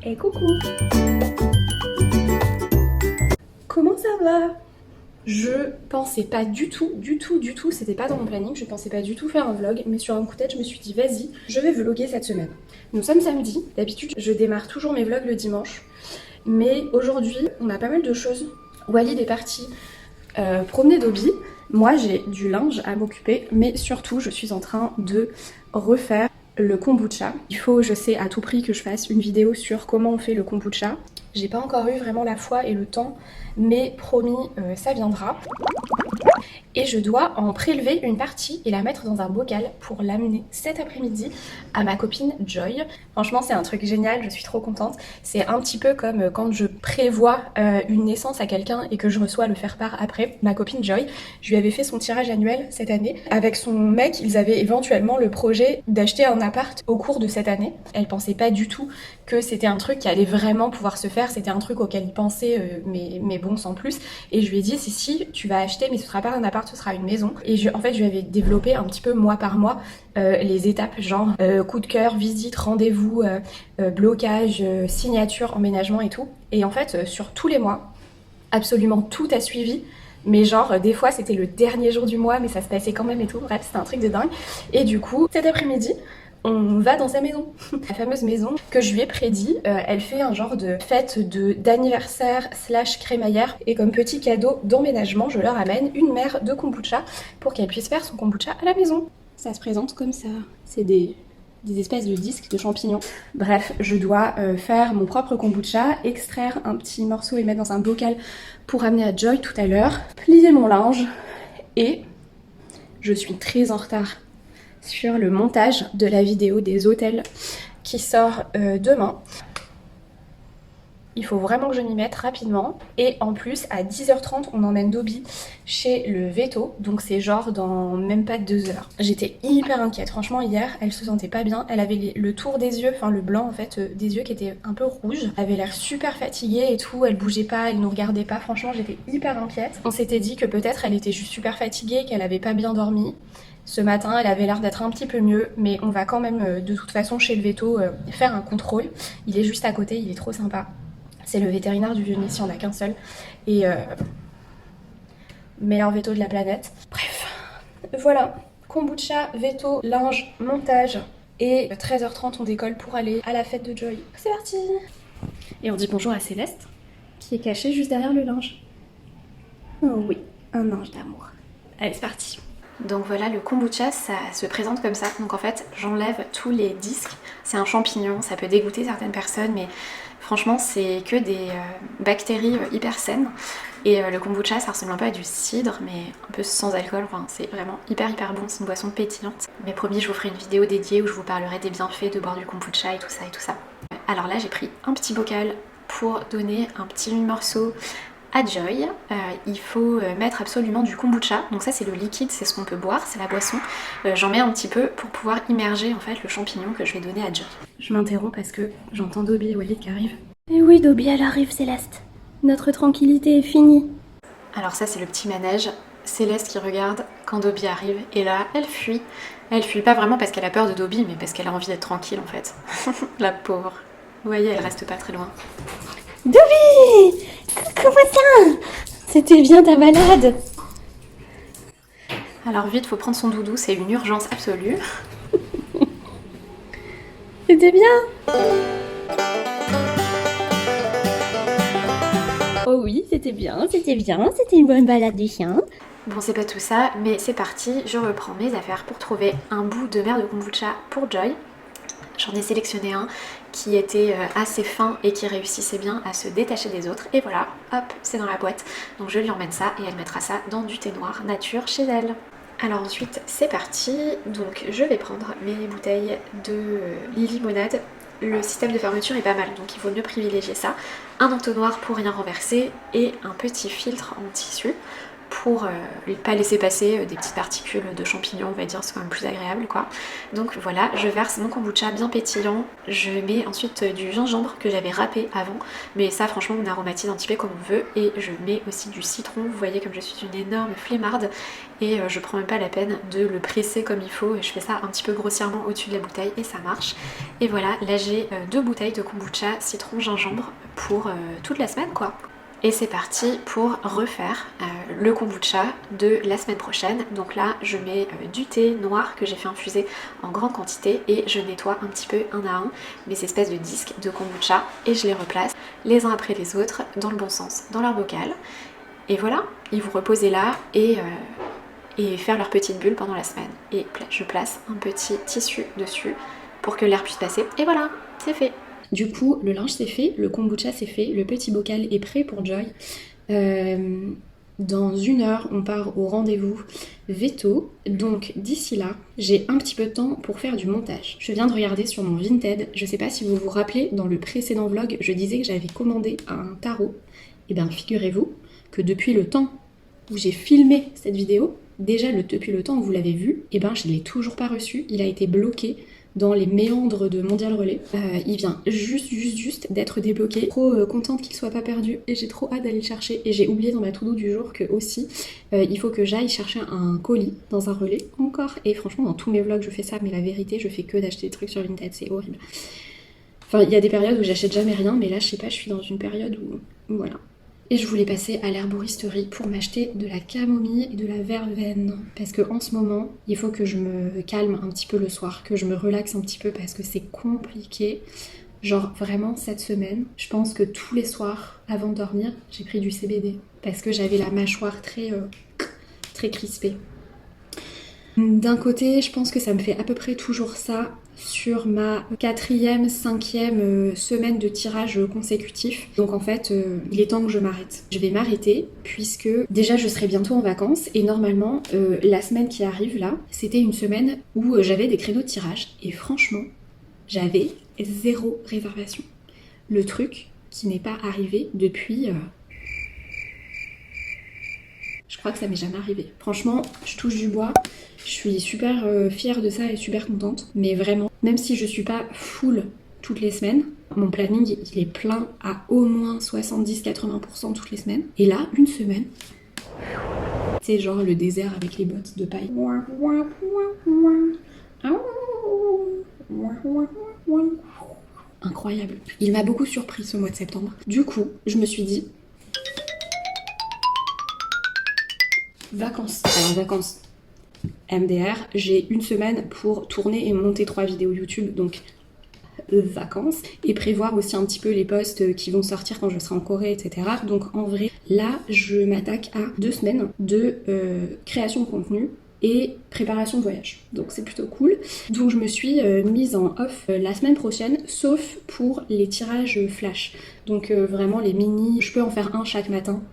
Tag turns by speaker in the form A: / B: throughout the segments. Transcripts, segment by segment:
A: Et coucou! Comment ça va? Je pensais pas du tout, c'était pas dans mon planning, je pensais pas du tout faire un vlog, mais sur un coup de tête, je me suis dit vas-y, je vais vlogger cette semaine. Nous sommes samedi, d'habitude je démarre toujours mes vlogs le dimanche, mais aujourd'hui on a pas mal de choses. Walid est parti promener Dobby, moi j'ai du linge à m'occuper, mais surtout je suis en train de refaire le kombucha. Il faut, je sais, à tout prix que je fasse une vidéo sur comment on fait le kombucha. J'ai pas encore eu vraiment la foi et le temps, mais promis, ça viendra. Et je dois en prélever une partie et la mettre dans un bocal pour l'amener cet après-midi à ma copine Joy. Franchement, c'est un truc génial, je suis trop contente. C'est un petit peu comme quand je prévois une naissance à quelqu'un et que je reçois le faire-part après. Ma copine Joy, je lui avais fait son tirage annuel cette année. Avec son mec, ils avaient éventuellement le projet d'acheter un appart au cours de cette année. Elle pensait pas du tout que c'était un truc qui allait vraiment pouvoir se faire. C'était un truc auquel ils pensaient, mais bon, sans plus. Et je lui ai dit, si, tu vas acheter, mais ce sera pas un appart, ce sera une maison. Et en fait, je lui avais développé un petit peu mois par mois les étapes, genre coup de cœur, visite, rendez-vous, blocage, signature, emménagement et tout. Et en fait, sur tous les mois, absolument tout a suivi. Mais genre, des fois, c'était le dernier jour du mois, mais ça se passait quand même et tout. Bref, c'était un truc de dingue. Et du coup, cet après-midi, on va dans sa maison, la fameuse maison que je lui ai prédit. Elle fait un genre de fête d'anniversaire / crémaillère, et comme petit cadeau d'emménagement, je leur amène une mère de kombucha pour qu'elle puisse faire son kombucha à la maison. Ça se présente comme ça, c'est des espèces de disques de champignons. Bref, je dois faire mon propre kombucha, extraire un petit morceau et mettre dans un bocal pour amener à Joy tout à l'heure, plier mon linge, et je suis très en retard sur le montage de la vidéo des hôtels qui sort demain. Il faut vraiment que je m'y mette rapidement. Et en plus, à 10h30, on emmène Dobby chez le veto. Donc c'est genre dans même pas 2 heures. J'étais hyper inquiète. Franchement, hier, elle se sentait pas bien. Elle avait le tour des yeux, enfin le blanc en fait, des yeux qui était un peu rouge. Elle avait l'air super fatiguée et tout. Elle bougeait pas, elle nous regardait pas. Franchement, j'étais hyper inquiète. On s'était dit que peut-être elle était juste super fatiguée, qu'elle avait pas bien dormi. Ce matin, elle avait l'air d'être un petit peu mieux, mais on va quand même de toute façon chez le veto faire un contrôle. Il est juste à côté, il est trop sympa. C'est le vétérinaire du Vieux-Nice, il n'y en a qu'un seul. Et meilleur veto de la planète. Bref, voilà. Kombucha, veto, linge, montage. Et 13h30, on décolle pour aller à la fête de Joy. C'est parti! Et on dit bonjour à Céleste, qui est cachée juste derrière le linge. Oh oui, un ange d'amour. Allez, c'est parti! Donc voilà, le kombucha, ça se présente comme ça. Donc en fait, j'enlève tous les disques. C'est un champignon, ça peut dégoûter certaines personnes, mais franchement, c'est que des bactéries hyper saines. Et le kombucha, ça ressemble un peu à du cidre, mais un peu sans alcool. Enfin, c'est vraiment hyper bon, c'est une boisson pétillante. Mais promis, je vous ferai une vidéo dédiée où je vous parlerai des bienfaits de boire du kombucha et tout ça et tout ça. Alors là, j'ai pris un petit bocal pour donner un petit morceau à Joy. Il faut mettre absolument du kombucha, donc ça c'est le liquide, c'est ce qu'on peut boire, c'est la boisson. J'en mets un petit peu pour pouvoir immerger en fait le champignon que je vais donner à Joy. Je m'interromps parce que j'entends Dobby et Walid qui arrivent. Et oui Dobby, elle arrive Céleste. Notre tranquillité est finie. Alors ça c'est le petit manège. Céleste qui regarde quand Dobby arrive et là elle fuit. Elle fuit pas vraiment parce qu'elle a peur de Dobby, mais parce qu'elle a envie d'être tranquille en fait. La pauvre. Vous voyez, elle reste pas très loin. Dobby! Comment ça? C'était bien ta balade? Alors vite, faut prendre son doudou, c'est une urgence absolue. C'était bien? Oh oui, c'était bien, c'était une bonne balade du chien. Bon, c'est pas tout ça, mais c'est parti, je reprends mes affaires pour trouver un bout de verre de kombucha pour Joy. J'en ai sélectionné un qui était assez fin et qui réussissait bien à se détacher des autres. Et voilà, hop, c'est dans la boîte. Donc je lui emmène ça et elle mettra ça dans du thé noir nature chez elle. Alors ensuite, c'est parti. Donc je vais prendre mes bouteilles de limonade. Le système de fermeture est pas mal, donc il vaut mieux privilégier ça. Un entonnoir pour rien renverser et un petit filtre en tissu
B: pour pas laisser passer des petites particules de champignons, on va dire, c'est quand même plus agréable quoi. Donc voilà, je verse mon kombucha bien pétillant, je mets ensuite du gingembre que j'avais râpé avant, mais ça franchement on aromatise un petit peu comme on veut, et je mets aussi du citron. Vous voyez comme je suis une énorme flemmarde, et je prends même pas la peine de le presser comme il faut, et je fais ça un petit peu grossièrement au-dessus de la bouteille et ça marche. Et voilà, là j'ai 2 bouteilles de kombucha citron gingembre pour toute la semaine quoi. Et c'est parti pour refaire le kombucha de la semaine prochaine. Donc là je mets du thé noir que j'ai fait infuser en grande quantité, et je nettoie un petit peu un à un mes espèces de disques de kombucha et je les replace les uns après les autres dans le bon sens dans leur bocal. Et voilà, ils vont reposer là et faire leur petite bulle pendant la semaine. Et je place un petit tissu dessus pour que l'air puisse passer. Et voilà, c'est fait.
A: Du coup, le linge c'est fait, le kombucha c'est fait, le petit bocal est prêt pour Joy. Dans 1 heure, on part au rendez-vous veto. Donc d'ici là, j'ai un petit peu de temps pour faire du montage. Je viens de regarder sur mon Vinted. Je sais pas si vous vous rappelez, dans le précédent vlog, je disais que j'avais commandé un tarot. Et bien figurez-vous que depuis le temps où j'ai filmé cette vidéo, déjà depuis le temps où vous l'avez vu, et ben je ne l'ai toujours pas reçu. Il a été bloqué dans les méandres de Mondial Relais. Il vient juste d'être débloqué. Trop contente qu'il soit pas perdu, et j'ai trop hâte d'aller le chercher. Et j'ai oublié dans ma to-do du jour que aussi il faut que j'aille chercher un colis dans un relais encore. Et franchement dans tous mes vlogs je fais ça, mais la vérité je fais que d'acheter des trucs sur Vinted, c'est horrible. Enfin il y a des périodes où j'achète jamais rien, mais là je sais pas, je suis dans une période où voilà. Et je voulais passer à l'herboristerie pour m'acheter de la camomille et de la verveine. Parce que en ce moment, il faut que je me calme un petit peu le soir, que je me relaxe un petit peu parce que c'est compliqué. Genre vraiment cette semaine, je pense que tous les soirs avant de dormir, j'ai pris du CBD. Parce que j'avais la mâchoire très crispée. D'un côté, je pense que ça me fait à peu près toujours ça sur ma 4e, 5e semaine de tirage consécutif. Donc en fait, il est temps que je m'arrête. Je vais m'arrêter puisque déjà je serai bientôt en vacances et normalement la semaine qui arrive là, c'était une semaine où j'avais des créneaux de tirage et franchement, j'avais 0 réservation. Le truc qui n'est pas arrivé depuis... Je crois que ça m'est jamais arrivé. Franchement, je touche du bois. Je suis super fière de ça et super contente. Mais vraiment, même si je suis pas full toutes les semaines, mon planning il est plein à au moins 70-80% toutes les semaines. Et là, une semaine, c'est genre le désert avec les bottes de paille. Incroyable. Il m'a beaucoup surpris ce mois de septembre. Du coup, je me suis dit... Vacances. Alors vacances. MDR, j'ai une semaine pour tourner et monter 3 vidéos YouTube, donc vacances, et prévoir aussi un petit peu les posts qui vont sortir quand je serai en Corée, etc. Donc en vrai, là, je m'attaque à 2 semaines de création de contenu et préparation de voyage. Donc c'est plutôt cool. Donc je me suis mise en off la semaine prochaine, sauf pour les tirages flash. Donc vraiment les mini, je peux en faire un chaque matin.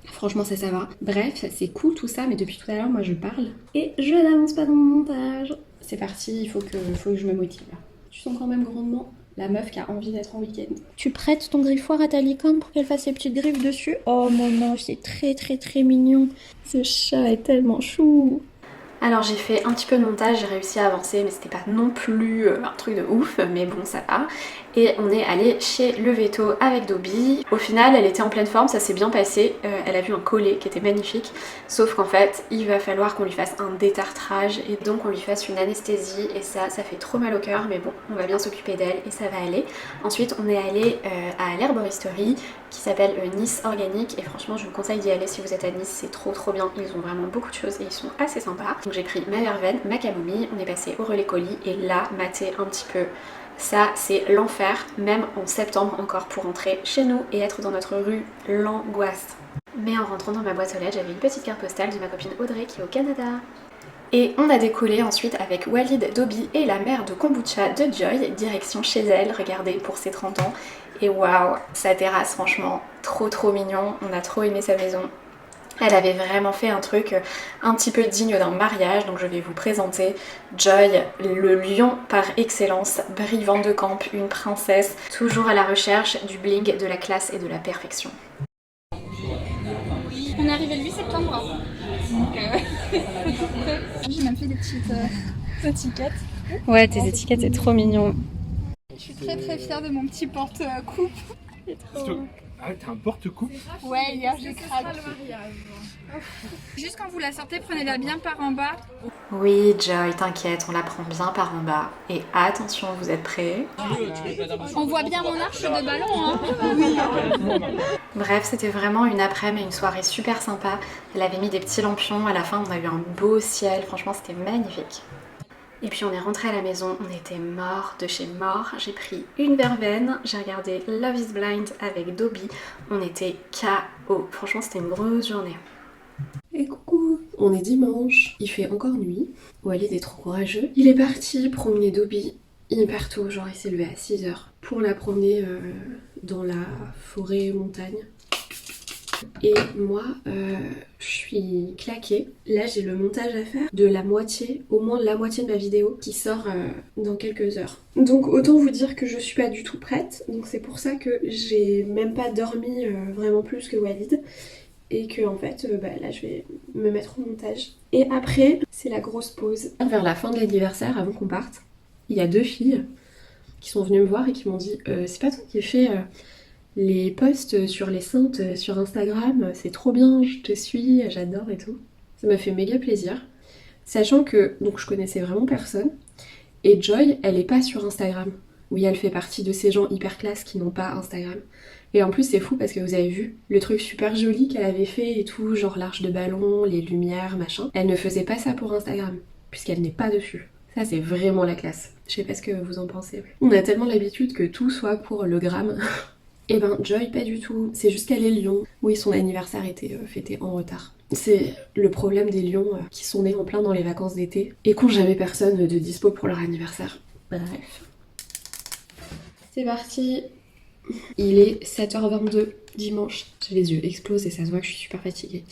A: Franchement ça va. Bref, c'est cool tout ça, mais depuis tout à l'heure, moi je parle et je n'avance pas dans mon montage. C'est parti, il faut que je me motive là. Tu sens quand même grandement la meuf qui a envie d'être en week-end. Tu prêtes ton griffoir à ta licorne pour qu'elle fasse ses petites griffes dessus? Oh mon ange, c'est très mignon. Ce chat est tellement chou.
B: Alors j'ai fait un petit peu de montage, j'ai réussi à avancer, mais c'était pas non plus un truc de ouf, mais bon ça va. Et on est allé chez le veto avec Dobby. Au final elle était en pleine forme, ça s'est bien passé, elle a vu un collet qui était magnifique, sauf qu'en fait il va falloir qu'on lui fasse un détartrage et donc on lui fasse une anesthésie, et ça fait trop mal au cœur, mais bon on va bien s'occuper d'elle et ça va aller. Ensuite on est allé à l'herboristerie qui s'appelle Nice Organique, et franchement je vous conseille d'y aller si vous êtes à Nice, c'est trop bien, ils ont vraiment beaucoup de choses et ils sont assez sympas. Donc j'ai pris ma verveine, ma camomille, on est passé au relais colis et là mater un petit peu. Ça c'est l'enfer, même en septembre encore, pour rentrer chez nous et être dans notre rue, l'angoisse. Mais en rentrant dans ma boîte aux lettres, j'avais une petite carte postale de ma copine Audrey qui est au Canada. Et on a décollé ensuite avec Walid, Dobby et la mère de kombucha de Joy, direction chez elle, regardez, pour ses 30 ans. Et waouh, sa terrasse franchement, trop mignon, on a trop aimé sa maison. Elle avait vraiment fait un truc un petit peu digne d'un mariage, donc je vais vous présenter Joy, le lion par excellence, Brie Van de Camp, une princesse, toujours à la recherche du bling, de la classe et de la perfection.
C: On est arrivé le 8 septembre. Donc, j'ai même fait des petites étiquettes.
A: Ouais, tes étiquettes, c'est trop mignon.
C: Je suis très très fière de mon petit porte-coupe.
D: Ah, t'as un porte-coupe?
C: Ouais, hier j'ai craqué. Juste quand vous la sortez, prenez-la bien par en bas.
B: Oui, Joy, t'inquiète, on la prend bien par en bas. Et attention, vous êtes prêts?
C: On voit bien mon arche de ballon, hein.
B: Bref, c'était vraiment une après-midi et une soirée super sympa. Elle avait mis des petits lampions, à la fin on a eu un beau ciel, franchement c'était magnifique. Et puis on est rentré à la maison, on était mort de chez mort. J'ai pris une verveine, j'ai regardé Love is Blind avec Dobby. On était KO. Franchement, c'était une grosse journée.
A: Et coucou, on est dimanche, il fait encore nuit. Walid est trop courageux. Il est parti promener Dobby hyper tôt, genre il s'est levé à 6h pour la promener dans la forêt montagne. Et moi, je suis claquée. Là, j'ai le montage à faire de la moitié, au moins la moitié de ma vidéo qui sort dans quelques heures. Donc autant vous dire que je suis pas du tout prête. Donc c'est pour ça que j'ai même pas dormi vraiment plus que Walid. Et que en fait, là, je vais me mettre au montage. Et après, c'est la grosse pause. Vers la fin de l'anniversaire, avant qu'on parte, il y a 2 filles qui sont venues me voir et qui m'ont dit c'est pas toi qui fais les posts sur les saintes sur Instagram, c'est trop bien, je te suis, j'adore et tout. Ça m'a fait méga plaisir. Sachant que donc je connaissais vraiment personne. Et Joy, elle est pas sur Instagram. Oui, elle fait partie de ces gens hyper classe qui n'ont pas Instagram. Et en plus c'est fou parce que vous avez vu le truc super joli qu'elle avait fait et tout, genre l'arche de ballon, les lumières, machin. Elle ne faisait pas ça pour Instagram, puisqu'elle n'est pas dessus. Ça c'est vraiment la classe. Je sais pas ce que vous en pensez. On a tellement l'habitude que tout soit pour le gramme. Et ben Joy pas du tout, c'est juste qu'elle est lion. Oui, son anniversaire était fêté en retard. C'est le problème des lions qui sont nés en plein dans les vacances d'été et qui n'ont jamais personne de dispo pour leur anniversaire. Bref. C'est parti. Il est 7h22 dimanche. J'ai les yeux explosés, ça se voit que je suis super fatiguée.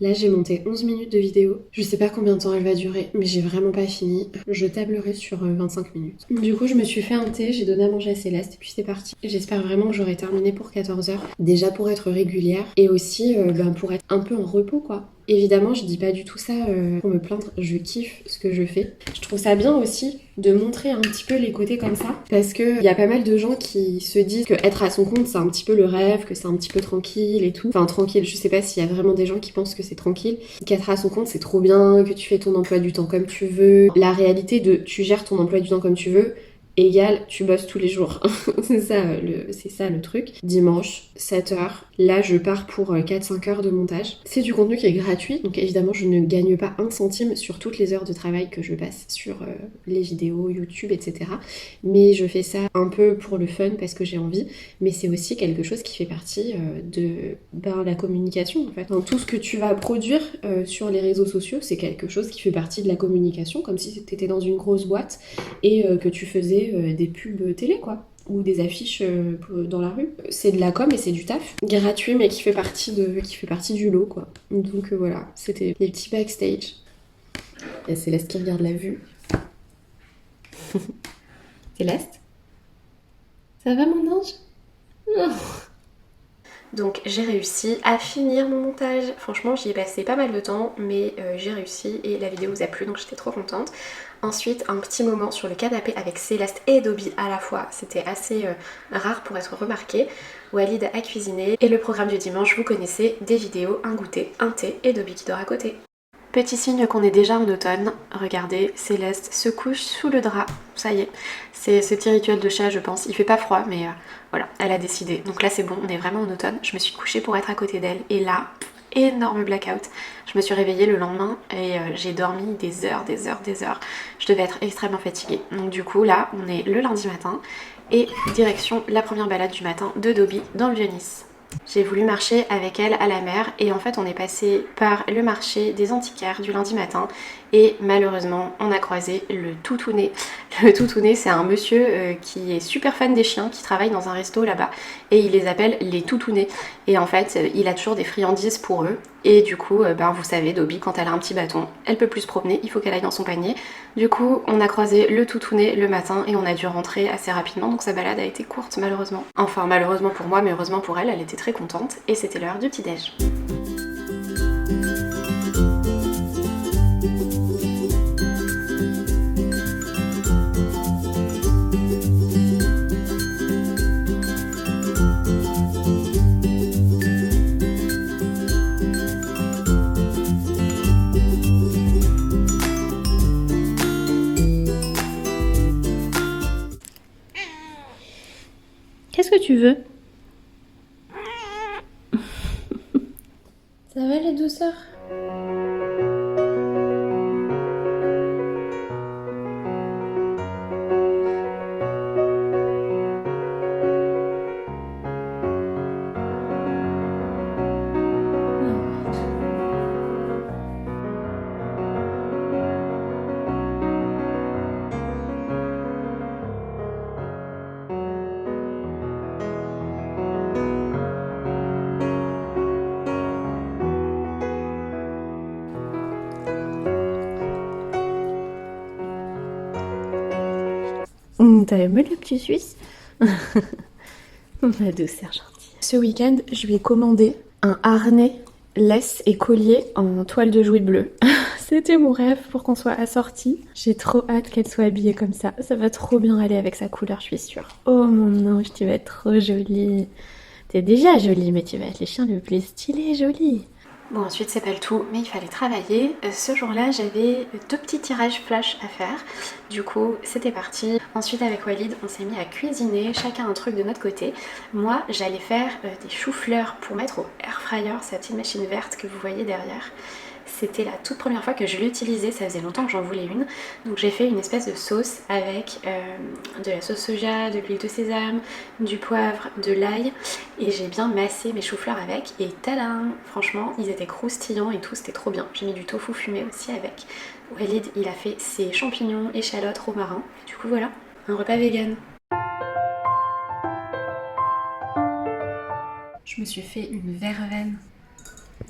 A: Là j'ai monté 11 minutes de vidéo. Je sais pas combien de temps elle va durer, mais j'ai vraiment pas fini. Je tablerai sur 25 minutes. Du coup je me suis fait un thé, j'ai donné à manger à Céleste et puis c'est parti. J'espère vraiment que j'aurai terminé pour 14h. Déjà pour être régulière et aussi pour être un peu en repos quoi. Évidemment, je dis pas du tout ça pour me plaindre, je kiffe ce que je fais. Je trouve ça bien aussi de montrer un petit peu les côtés comme ça, parce que y a pas mal de gens qui se disent que être à son compte c'est un petit peu le rêve, que c'est un petit peu tranquille et tout. Enfin tranquille, je sais pas s'il y a vraiment des gens qui pensent que c'est tranquille. Qu'être à son compte c'est trop bien, que tu fais ton emploi du temps comme tu veux. La réalité de tu gères ton emploi du temps comme tu veux, égale tu bosses tous les jours. c'est ça le truc. Dimanche, 7h. Là, je pars pour 4-5 heures de montage. C'est du contenu qui est gratuit, donc évidemment, je ne gagne pas un centime sur toutes les heures de travail que je passe sur les vidéos, YouTube, etc. Mais je fais ça un peu pour le fun parce que j'ai envie, mais c'est aussi quelque chose qui fait partie de la communication, en fait. Enfin, tout ce que tu vas produire sur les réseaux sociaux, c'est quelque chose qui fait partie de la communication, comme si tu étais dans une grosse boîte et que tu faisais des pubs télé, quoi. Ou des affiches dans la rue. C'est de la com et c'est du taf. Gratuit mais qui fait partie du lot quoi. Donc voilà, c'était les petits backstage. Il y a Céleste qui regarde la vue. Céleste? Ça va mon ange? Oh. Donc j'ai réussi à finir mon montage. Franchement j'y ai passé pas mal de temps mais j'ai réussi et la vidéo vous a plu donc j'étais trop contente. Ensuite un petit moment sur le canapé avec Céleste et Dobby à la fois. C'était assez rare pour être remarqué. Walid a cuisiné et le programme du dimanche vous connaissez, des vidéos, un goûter, un thé et Dobby qui dort à côté. Petit signe qu'on est déjà en automne, regardez, Céleste se couche sous le drap, ça y est, c'est ce petit rituel de chat je pense, il fait pas froid mais voilà, elle a décidé, donc là c'est bon, on est vraiment en automne, je me suis couchée pour être à côté d'elle et là, énorme blackout, je me suis réveillée le lendemain et j'ai dormi des heures, je devais être extrêmement fatiguée, donc du coup là on est le lundi matin et direction la première balade du matin de Dobby dans le Vieux-Nice. J'ai voulu marcher avec elle à la mer et en fait on est passé par le marché des antiquaires du lundi matin et malheureusement on a croisé le Toutounet. Le Toutounet c'est un monsieur qui est super fan des chiens, qui travaille dans un resto là-bas et il les appelle les Toutounets et en fait il a toujours des friandises pour eux et du coup vous savez Dobby quand elle a un petit bâton elle peut plus se promener, il faut qu'elle aille dans son panier. Du coup on a croisé le Toutounet le matin et on a dû rentrer assez rapidement donc sa balade a été courte malheureusement. Enfin malheureusement pour moi mais heureusement pour elle, elle était très contente et c'était l'heure du petit-déj.
B: tu veux? Ça va les douceurs? T'as aimé le petit Suisse? Ma douceur gentille.
A: Ce week-end, je lui ai commandé un harnais, laisse et collier en toile de jouy bleue. C'était mon rêve pour qu'on soit assortis. J'ai trop hâte qu'elle soit habillée comme ça. Ça va trop bien aller avec sa couleur, je suis sûre. Oh mon ange, tu vas être trop jolie. T'es déjà jolie, mais tu vas être le chien le plus stylé joli.
B: Bon, ensuite c'est pas le tout, mais il fallait travailler. Ce jour-là, j'avais 2 petits tirages flash à faire. Du coup, c'était parti. Ensuite, avec Walid, on s'est mis à cuisiner, chacun un truc de notre côté. Moi, j'allais faire des choux-fleurs pour mettre au air fryer, sa petite machine verte que vous voyez derrière. C'était la toute première fois que je l'utilisais, ça faisait longtemps que j'en voulais une. Donc j'ai fait une espèce de sauce avec de la sauce soja, de l'huile de sésame, du poivre, de l'ail. Et j'ai bien massé mes choux-fleurs avec. Et tadam! Franchement, ils étaient croustillants et tout, c'était trop bien. J'ai mis du tofu fumé aussi avec. Walid, il a fait ses champignons, échalotes, romarin. Et du coup voilà, un repas vegan. Je me suis fait une verveine.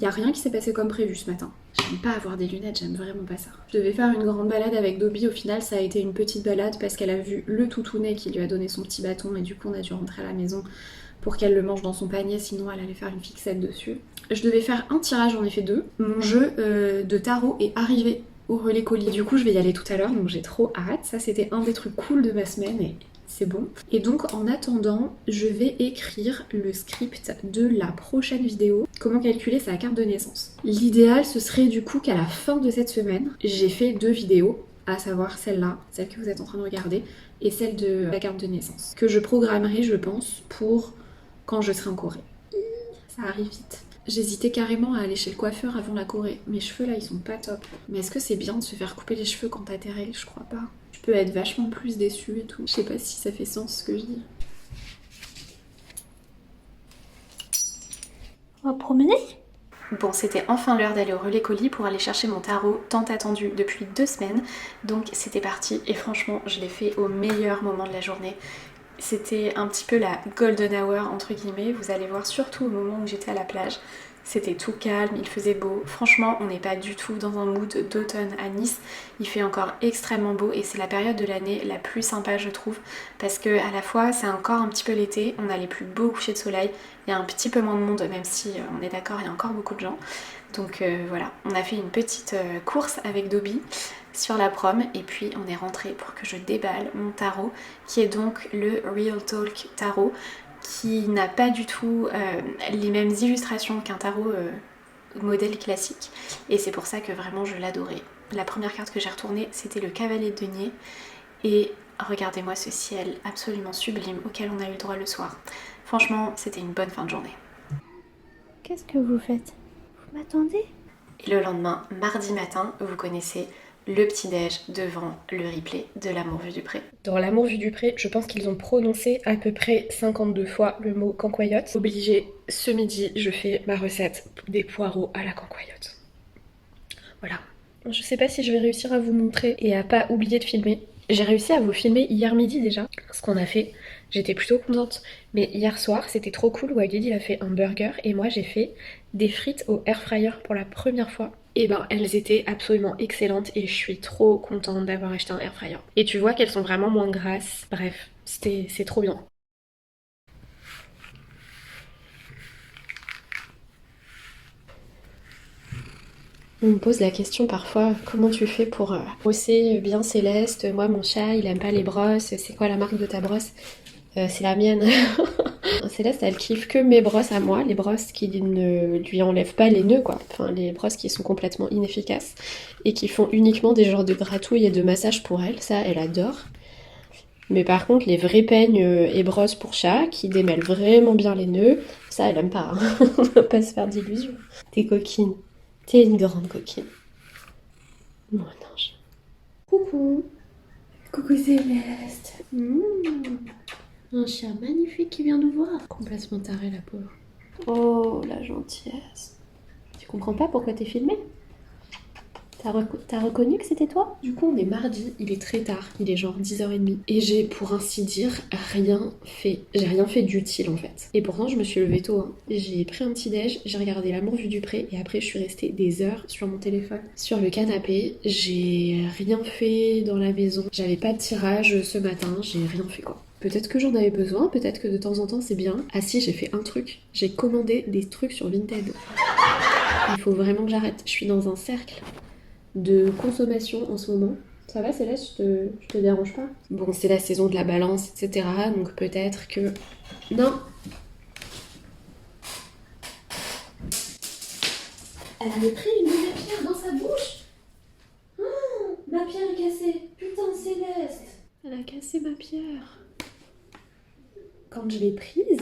A: Y a rien qui s'est passé comme prévu ce matin. J'aime pas avoir des lunettes, j'aime vraiment pas ça. Je devais faire une grande balade avec Dobby, au final ça a été une petite balade parce qu'elle a vu le toutounet qui lui a donné son petit bâton et du coup on a dû rentrer à la maison pour qu'elle le mange dans son panier, sinon elle allait faire une fixette dessus. Je devais faire un tirage, j'en ai fait 2. Mon jeu de tarot est arrivé au relais colis. Du coup je vais y aller tout à l'heure, donc j'ai trop hâte. Ça c'était un des trucs cool de ma semaine et c'est bon. Et donc en attendant, je vais écrire le script de la prochaine vidéo. Comment calculer sa carte de naissance. L'idéal ce serait du coup qu'à la fin de cette semaine, j'ai fait 2 vidéos, à savoir celle-là, celle que vous êtes en train de regarder, et celle de la carte de naissance. Que je programmerai, je pense, pour quand je serai en Corée. Ça arrive vite. J'hésitais carrément à aller chez le coiffeur avant la Corée. Mes cheveux là ils sont pas top. Mais est-ce que c'est bien de se faire couper les cheveux quand t'as tes règles? Je crois pas. Tu peux être vachement plus déçue et tout. Je sais pas si ça fait sens ce que je dis.
B: On va promener? Bon, c'était enfin l'heure d'aller au relais colis pour aller chercher mon tarot tant attendu depuis 2 semaines. Donc c'était parti et franchement je l'ai fait au meilleur moment de la journée. C'était un petit peu la golden hour entre guillemets, vous allez voir, surtout au moment où j'étais à la plage. C'était tout calme, il faisait beau. Franchement, on n'est pas du tout dans un mood d'automne à Nice. Il fait encore extrêmement beau et c'est la période de l'année la plus sympa je trouve. Parce que à la fois c'est encore un petit peu l'été, on a les plus beaux couchers de soleil. Il y a un petit peu moins de monde, même si on est d'accord, il y a encore beaucoup de gens. Donc voilà, on a fait une petite course avec Dobby sur la prom et puis on est rentré pour que je déballe mon tarot qui est donc le Real Talk Tarot, qui n'a pas du tout les mêmes illustrations qu'un tarot modèle classique et c'est pour ça que vraiment je l'adorais. La première carte que j'ai retournée c'était le Cavalier de denier et regardez-moi ce ciel absolument sublime auquel on a eu le droit le soir. Franchement c'était une bonne fin de journée.
C: Qu'est-ce que vous faites? Vous m'attendez?
B: Et le lendemain, mardi matin, vous connaissez le petit-déj devant le replay de L'amour vu du pré.
A: Dans L'amour vu du pré, je pense qu'ils ont prononcé à peu près 52 fois le mot cancoyote. Obligé, ce midi, je fais ma recette des poireaux à la cancoyote. Voilà. Je sais pas si je vais réussir à vous montrer et à pas oublier de filmer. J'ai réussi à vous filmer hier midi déjà, ce qu'on a fait. J'étais plutôt contente. Mais hier soir, c'était trop cool. Walid, il a fait un burger et moi, j'ai fait des frites au air fryer pour la première fois. Et ben, elles étaient absolument excellentes et je suis trop contente d'avoir acheté un air fryer. Et tu vois qu'elles sont vraiment moins grasses. Bref, c'est trop bien. On me pose la question parfois, comment tu fais pour brosser bien Céleste? Moi, mon chat, il aime pas les brosses. C'est quoi la marque de ta brosse? C'est la mienne. Céleste, elle kiffe que mes brosses à moi, les brosses qui ne lui enlèvent pas les nœuds, quoi. Enfin, les brosses qui sont complètement inefficaces et qui font uniquement des genres de gratouilles et de massages pour elle. Ça, elle adore. Mais par contre, les vrais peignes et brosses pour chat qui démêlent vraiment bien les nœuds, ça elle aime pas. Hein. On va pas se faire d'illusions. T'es coquine. T'es une grande coquine. Mon ange. Coucou. Coucou Céleste. Un chat magnifique qui vient nous voir. Complètement taré la pauvre. Oh la gentillesse. Tu comprends pas pourquoi t'es filmée? T'as reconnu que c'était toi? Du coup, on est mardi, il est très tard, il est genre 10h30. Et j'ai, pour ainsi dire, rien fait. J'ai rien fait d'utile en fait. Et pourtant, je me suis levée tôt. Hein. J'ai pris un petit déj, j'ai regardé L'amour vu du pré, et après, je suis restée des heures sur mon téléphone, sur le canapé. J'ai rien fait dans la maison. J'avais pas de tirage ce matin, j'ai rien fait quoi. Peut-être que j'en avais besoin, peut-être que de temps en temps c'est bien. Ah si, j'ai fait un truc. J'ai commandé des trucs sur Vinted. Il faut vraiment que j'arrête. Je suis dans un cercle de consommation en ce moment. Ça va Céleste, je te dérange pas? Bon, c'est la saison de la balance, etc. Donc peut-être que... Non! Elle avait pris une nouvelle pierre dans sa bouche! Oh, ma pierre est cassée! Putain Céleste! Elle a cassé ma pierre. Quand je l'ai prise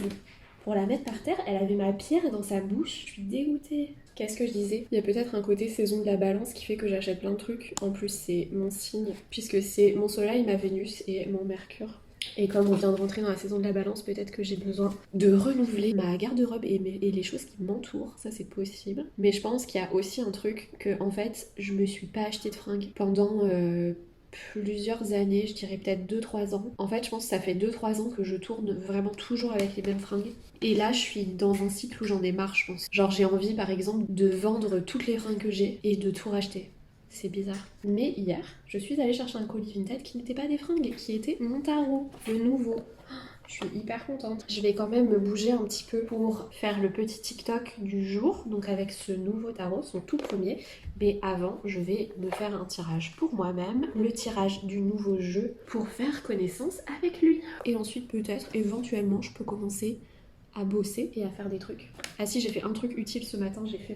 A: pour la mettre par terre, elle avait ma pierre dans sa bouche. Je suis dégoûtée. Qu'est-ce que je disais? Il y a peut-être un côté saison de la balance qui fait que j'achète plein de trucs. En plus, c'est mon signe, puisque c'est mon soleil, ma Vénus et mon Mercure. Et comme on vient de rentrer dans la saison de la balance, peut-être que j'ai besoin de renouveler ma garde-robe et les choses qui m'entourent. Ça, c'est possible. Mais je pense qu'il y a aussi un truc que, en fait, je me suis pas acheté de fringues pendant... plusieurs années, je dirais peut-être 2-3 ans. En fait, je pense que ça fait 2-3 ans que je tourne vraiment toujours avec les mêmes fringues. Et là, je suis dans un cycle où j'en ai marre, je pense. Genre, j'ai envie, par exemple, de vendre toutes les fringues que j'ai et de tout racheter. C'est bizarre. Mais hier, je suis allée chercher un colis Vinted qui n'était pas des fringues, qui était mon tarot, le nouveau. Je suis hyper contente. Je vais quand même me bouger un petit peu pour faire le petit TikTok du jour, donc avec ce nouveau tarot, son tout premier. Mais avant, je vais me faire un tirage pour moi-même, le tirage du nouveau jeu, pour faire connaissance avec lui. Et ensuite, peut-être, éventuellement, je peux commencer à bosser et à faire des trucs. Ah si, j'ai fait un truc utile ce matin, j'ai fait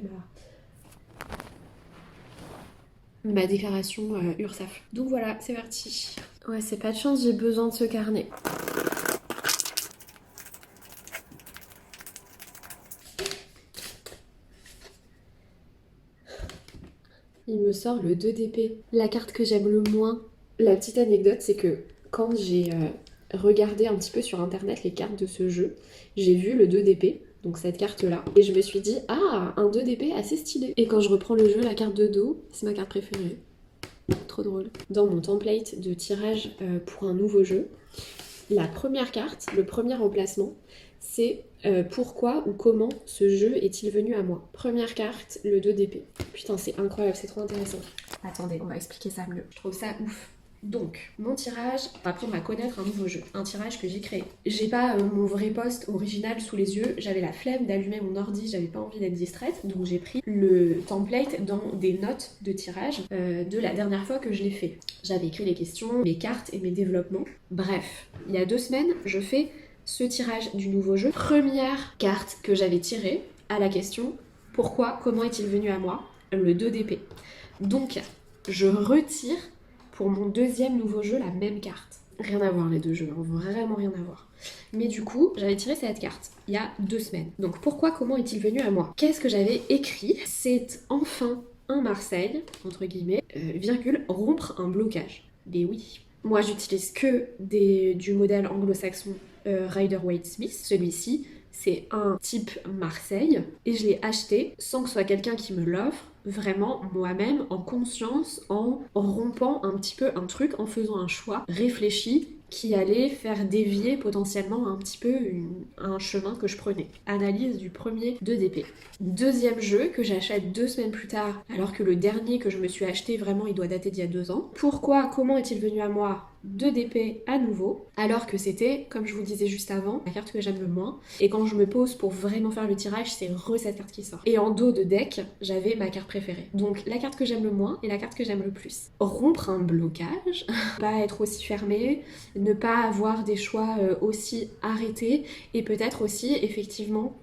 A: ma déclaration URSSAF. Donc voilà, c'est parti. Ouais, c'est pas de chance, j'ai besoin de ce carnet. Il me sort le 2 d'épée, la carte que j'aime le moins. La petite anecdote, c'est que quand j'ai regardé un petit peu sur internet les cartes de ce jeu, j'ai vu le 2 d'épée, donc cette carte-là, et je me suis dit, ah, un 2 d'épée assez stylé. Et quand je reprends le jeu, la carte de dos, c'est ma carte préférée. Trop drôle. Dans mon template de tirage pour un nouveau jeu, la première carte, le premier emplacement, c'est pourquoi ou comment ce jeu est-il venu à moi. Première carte, le 2 d'épée. Putain, c'est incroyable, c'est trop intéressant. Attendez, on va expliquer ça mieux. Je trouve ça ouf. Donc, mon tirage, on va apprendre à connaître un nouveau jeu. Un tirage que j'ai créé. J'ai pas mon vrai post original sous les yeux. J'avais la flemme d'allumer mon ordi, j'avais pas envie d'être distraite. Donc j'ai pris le template dans des notes de tirage de la dernière fois que je l'ai fait. J'avais écrit les questions, mes cartes et mes développements. Bref, il y a 2 semaines, je fais ce tirage du nouveau jeu. Première carte que j'avais tirée à la question « Pourquoi, comment est-il venu à moi ?» Le 2 d'épée. Donc, je retire pour mon deuxième nouveau jeu la même carte. Rien à voir les deux jeux, hein, vraiment rien à voir. Mais du coup, j'avais tiré cette carte il y a 2 semaines. Donc pourquoi, comment est-il venu à moi? Qu'est-ce que j'avais écrit? C'est enfin un Marseille, entre guillemets, virgule, rompre un blocage. Mais oui. Moi, j'utilise que du modèle anglo-saxon Rider-Waite-Smith. Celui-ci, c'est un type Marseille et je l'ai acheté sans que ce soit quelqu'un qui me l'offre, vraiment moi-même, en conscience, en rompant un petit peu un truc, en faisant un choix réfléchi qui allait faire dévier potentiellement un petit peu un chemin que je prenais. Analyse du premier 2 d'épée. Deuxième jeu que j'achète 2 semaines plus tard, alors que le dernier que je me suis acheté, vraiment, il doit dater d'il y a 2 ans. Pourquoi, comment est-il venu à moi? 2 d'épée à nouveau, alors que c'était, comme je vous le disais juste avant, la carte que j'aime le moins. Et quand je me pose pour vraiment faire le tirage, c'est cette carte qui sort. Et en dos de deck, j'avais ma carte préférée. Donc la carte que j'aime le moins et la carte que j'aime le plus. Rompre un blocage, pas être aussi fermé, ne pas avoir des choix aussi arrêtés et peut-être aussi effectivement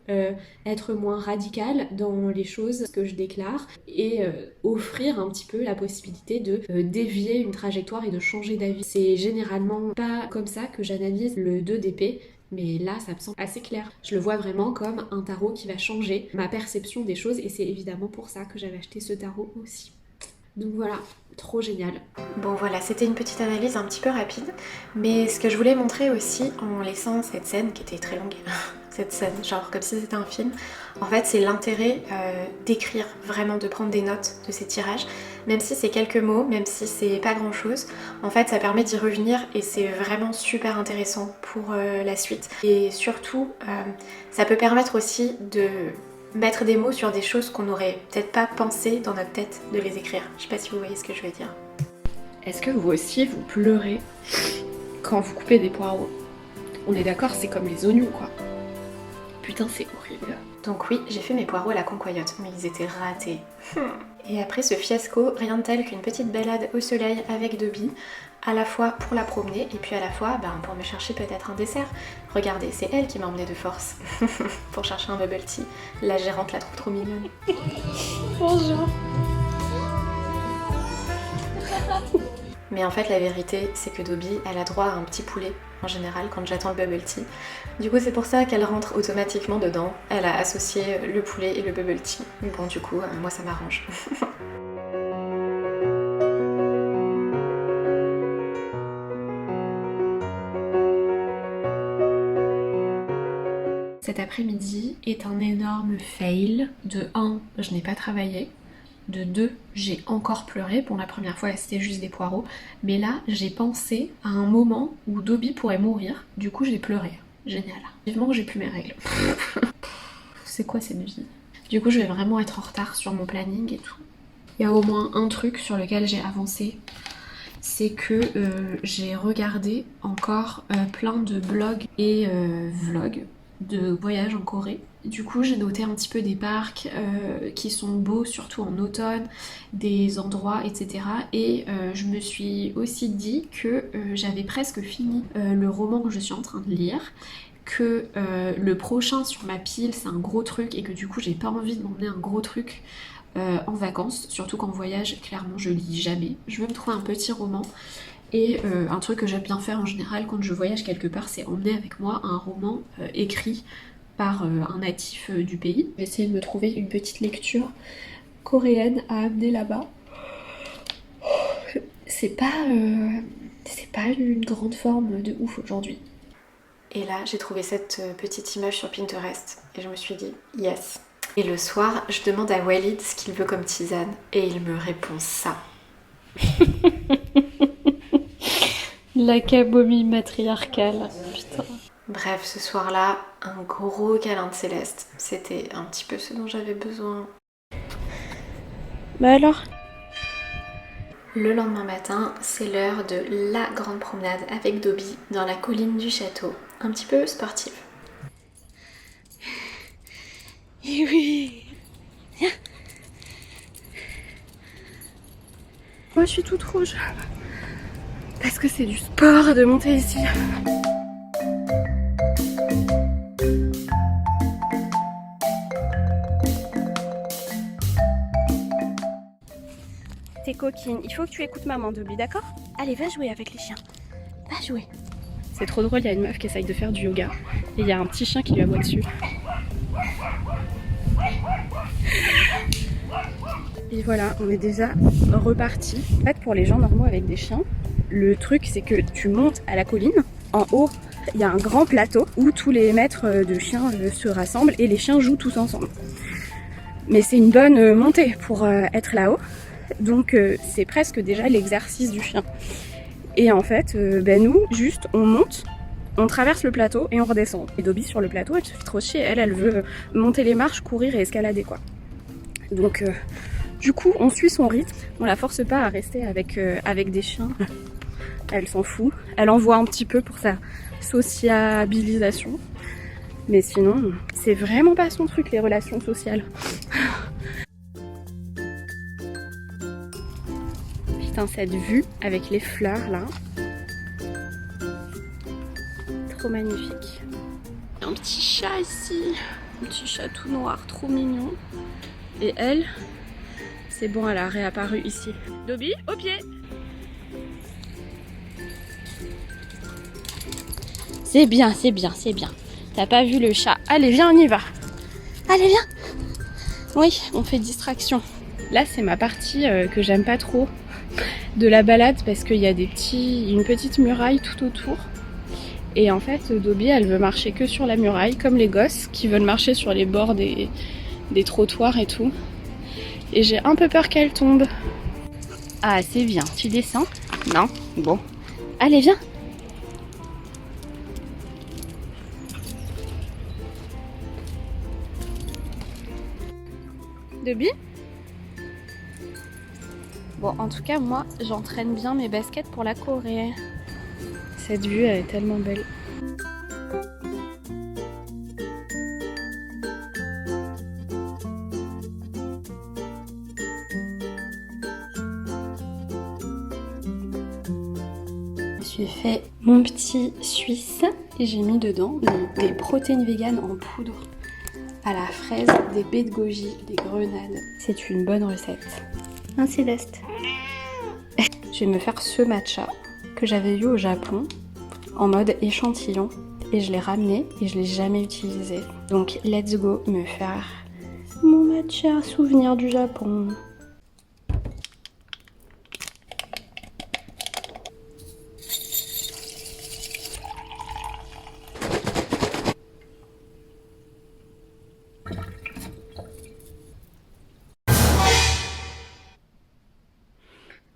A: être moins radical dans les choses que je déclare et offrir un petit peu la possibilité de dévier une trajectoire et de changer d'avis. C'est
B: C'est généralement pas comme ça que j'analyse le 2 d'épée, mais là ça me semble assez clair. Je le vois vraiment comme un tarot qui va changer ma perception des choses et c'est évidemment pour ça que j'avais acheté ce tarot aussi. Donc voilà, trop génial. Bon voilà, c'était une petite analyse un petit peu rapide, mais ce que je voulais montrer aussi en laissant cette scène qui était très longue, cette scène, genre comme si c'était un film, en fait c'est l'intérêt d'écrire, vraiment de prendre des notes de ces tirages, même si c'est quelques mots, même si c'est pas grand chose, en fait ça permet d'y revenir et c'est vraiment super intéressant pour la suite. Et surtout, ça peut permettre aussi de mettre des mots sur des choses qu'on n'aurait peut-être pas pensé dans notre tête de les écrire. Je sais pas si vous voyez ce que je veux dire.
A: Est-ce que vous aussi vous pleurez quand vous coupez des poireaux? On est d'accord, c'est comme les oignons quoi. Putain, c'est horrible.
B: Donc oui, j'ai fait mes poireaux à la concoyote, mais ils étaient ratés. Et après ce fiasco, rien de tel qu'une petite balade au soleil avec Dobby, à la fois pour la promener et puis à la fois pour me chercher peut-être un dessert. Regardez, c'est elle qui m'a emmenée de force pour chercher un bubble tea. La gérante la trouve trop mignonne.
A: Bonjour.
B: Mais en fait la vérité c'est que Dobby elle a droit à un petit poulet en général quand j'attends le bubble tea. Du coup c'est pour ça qu'elle rentre automatiquement dedans. Elle a associé le poulet et le bubble tea. Mais bon du coup moi ça m'arrange. Cet après-midi est un énorme fail. De 1, je n'ai pas travaillé. De 2, j'ai encore pleuré. Bon, la première fois, c'était juste des poireaux. Mais là, j'ai pensé à un moment où Dobby pourrait mourir. Du coup, j'ai pleuré. Génial. Vivement que j'ai plus mes règles. C'est quoi cette vie? Du coup, je vais vraiment être en retard sur mon planning et tout. Il y a au moins un truc sur lequel j'ai avancé. C'est que j'ai regardé encore plein de blogs et vlogs de voyage en Corée. Du coup j'ai noté un petit peu des parcs qui sont beaux surtout en automne, des endroits etc. Et je me suis aussi dit que j'avais presque fini le roman que je suis en train de lire, que le prochain sur ma pile c'est un gros truc et que du coup j'ai pas envie de m'emmener un gros truc en vacances, surtout qu'en voyage clairement je lis jamais. Je veux me trouver un petit roman. Et un truc que j'aime bien faire en général quand je voyage quelque part, c'est emmener avec moi un roman écrit par un natif du pays. Je vais essayer de me trouver une petite lecture coréenne à amener là-bas. C'est pas une grande forme de ouf aujourd'hui. Et là, j'ai trouvé cette petite image sur Pinterest et je me suis dit yes. Et le soir, je demande à Walid ce qu'il veut comme tisane et il me répond ça. La camomille matriarcale, putain. Bref, ce soir-là, un gros câlin de Céleste. C'était un petit peu ce dont j'avais besoin.
A: Bah alors?
B: Le lendemain matin, c'est l'heure de la grande promenade avec Dobby dans la colline du château. Un petit peu sportive.
A: Et oui. Viens. Moi je suis toute rouge. Parce que c'est du sport de monter ici. T'es coquine, il faut que tu écoutes maman Dobby, d'accord? Allez, va jouer avec les chiens. Va jouer. C'est trop drôle, il y a une meuf qui essaye de faire du yoga. Et il y a un petit chien qui lui aboie dessus. Et voilà, on est déjà reparti. En fait, pour les gens normaux avec des chiens, le truc c'est que tu montes à la colline. En haut, il y a un grand plateau où tous les maîtres de chiens se rassemblent et les chiens jouent tous ensemble. Mais c'est une bonne montée pour être là-haut. Donc c'est presque déjà l'exercice du chien. Et en fait, nous, juste, on monte, on traverse le plateau et on redescend. Et Dobby sur le plateau, elle se fait trop chier. Elle veut monter les marches, courir et escalader quoi. Donc du coup, on suit son rythme. On la force pas à rester avec des chiens. Elle s'en fout. Elle envoie un petit peu pour sa sociabilisation. Mais sinon, c'est vraiment pas son truc, les relations sociales. Putain, cette vue avec les fleurs là. Trop magnifique. Un petit chat ici. Un petit chat tout noir, trop mignon. Et elle, c'est bon, elle a réapparu ici. Dobby, au pied! C'est bien, c'est bien, c'est bien. T'as pas vu le chat? Allez, viens, on y va. Allez, viens. Oui, on fait distraction. Là, c'est ma partie que j'aime pas trop de la balade parce qu'il y a une petite muraille tout autour. Et en fait, Dobby, elle veut marcher que sur la muraille, comme les gosses qui veulent marcher sur les bords des trottoirs et tout. Et j'ai un peu peur qu'elle tombe. Ah, c'est bien. Tu descends? Non? Bon. Allez, viens. Dobby? Bon, en tout cas, moi, j'entraîne bien mes baskets pour la Corée. Cette vue, elle est tellement belle. J'ai fait mon petit suisse et j'ai mis dedans des protéines véganes en poudre à la fraise, des baies de goji, des grenades. C'est une bonne recette. Un Céleste. Je vais me faire ce matcha que j'avais eu au Japon en mode échantillon et je l'ai ramené et je l'ai jamais utilisé. Donc let's go me faire mon matcha souvenir du Japon.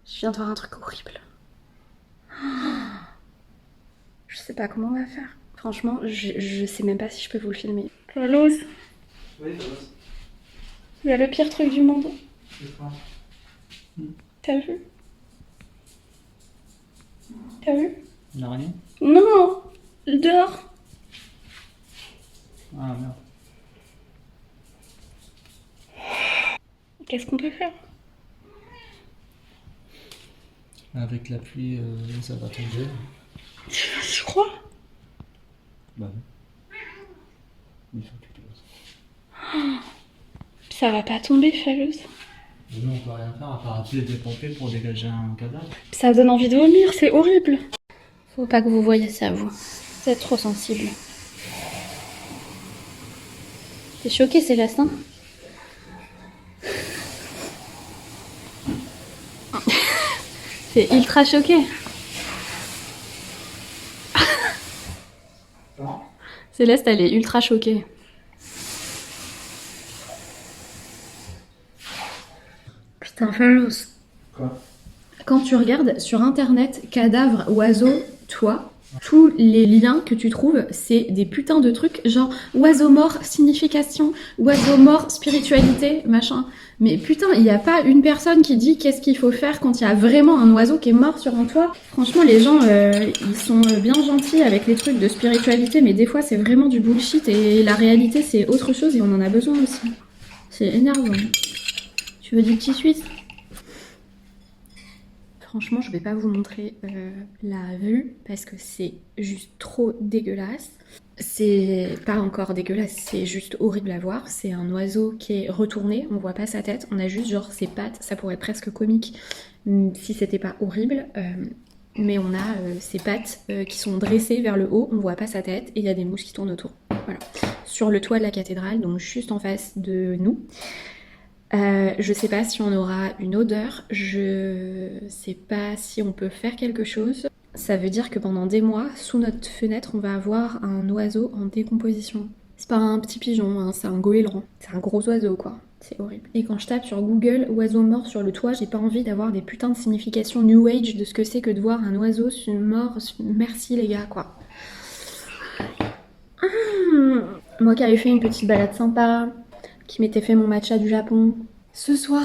A: Je viens de voir un truc horrible. Je sais pas comment on va faire. Franchement, je sais même pas si je peux vous le filmer. Carlos,
D: Oui, ça va.
A: il y a le pire truc du monde.
D: C'est quoi?
A: T'as vu? T'as vu?
D: Une araignée?
A: Non! Dehors!
D: Ah merde.
A: Qu'est-ce qu'on peut faire?
D: Avec la pluie, ça va tomber.
A: Je crois.
D: Bah oui. Il faut quelque chose.
A: Ça va pas tomber, Fallouz.
D: Nous, on peut rien faire à part appeler des pompiers pour dégager un cadavre.
A: Ça donne envie de vomir, c'est horrible. Faut pas que vous voyiez ça, vous. Vous êtes trop sensible. T'es choquée, Céleste, hein? T'es ultra choquée. Céleste, elle est ultra choquée. Putain, Fallouz.
D: Quoi?
A: Quand tu regardes sur internet, cadavre, oiseau, toi, tous les liens que tu trouves, c'est des putains de trucs genre oiseau mort, signification, oiseau mort, spiritualité, machin. Mais putain, il n'y a pas une personne qui dit qu'est-ce qu'il faut faire quand il y a vraiment un oiseau qui est mort sur un toit. Franchement, les gens, ils sont bien gentils avec les trucs de spiritualité, mais des fois, c'est vraiment du bullshit et la réalité, c'est autre chose et on en a besoin aussi. C'est énervant. Tu veux du petit suisse? Franchement, je vais pas vous montrer la vue parce que c'est juste trop dégueulasse. C'est pas encore dégueulasse, c'est juste horrible à voir. C'est un oiseau qui est retourné, on voit pas sa tête, on a juste genre ses pattes. Ça pourrait être presque comique si c'était pas horrible. Mais on a ses pattes qui sont dressées vers le haut, on voit pas sa tête et il y a des mouches qui tournent autour. Voilà. Sur le toit de la cathédrale, donc juste en face de nous. Je sais pas si on aura une odeur, je sais pas si on peut faire quelque chose. Ça veut dire que pendant des mois, sous notre fenêtre, on va avoir un oiseau en décomposition. C'est pas un petit pigeon, hein, c'est un goéland. C'est un gros oiseau, quoi. C'est horrible. Et quand je tape sur Google oiseau mort sur le toit, j'ai pas envie d'avoir des putains de significations New Age de ce que c'est que de voir un oiseau mort. Merci les gars, quoi. Moi qui avais fait une petite balade sympa, qui m'était fait mon matcha du Japon. Ce soir,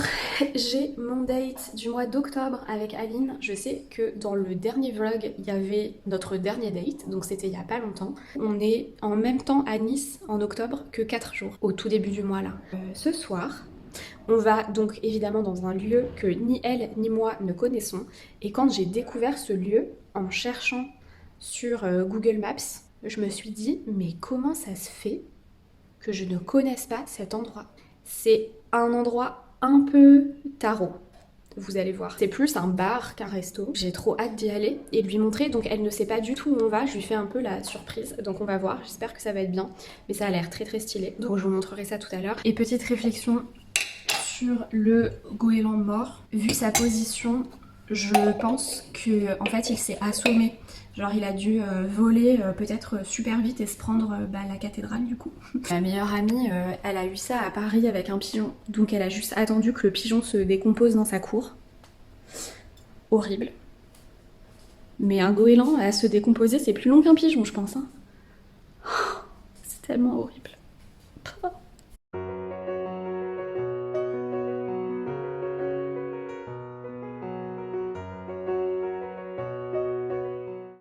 A: j'ai mon date du mois d'octobre avec Aline. Je sais que dans le dernier vlog, il y avait notre dernier date, donc c'était il y a pas longtemps. On est en même temps à Nice en octobre que 4 jours, au tout début du mois là. Ce soir, on va donc évidemment dans un lieu que ni elle ni moi ne connaissons. Et quand j'ai découvert ce lieu, en cherchant sur Google Maps, je me suis dit, mais comment ça se fait que je ne connaisse pas cet endroit? C'est un endroit un peu tarot. vous allez voir. C'est plus un bar qu'un resto. J'ai trop hâte d'y aller et de lui montrer. Donc elle ne sait pas du tout où on va, je lui fais un peu la surprise. Donc on va voir, j'espère que ça va être bien. Mais ça a l'air très très stylé. Donc je vous montrerai ça tout à l'heure. Et petite réflexion sur le goéland mort. Vu sa position, je pense que en fait il s'est assommé. Genre il a dû voler peut-être super vite et se prendre la cathédrale du coup. Ma meilleure amie, elle a eu ça à Paris avec un pigeon. Donc elle a juste attendu que le pigeon se décompose dans sa cour. Horrible. Mais un goéland à se décomposer, c'est plus long qu'un pigeon, je pense. Hein. C'est tellement horrible.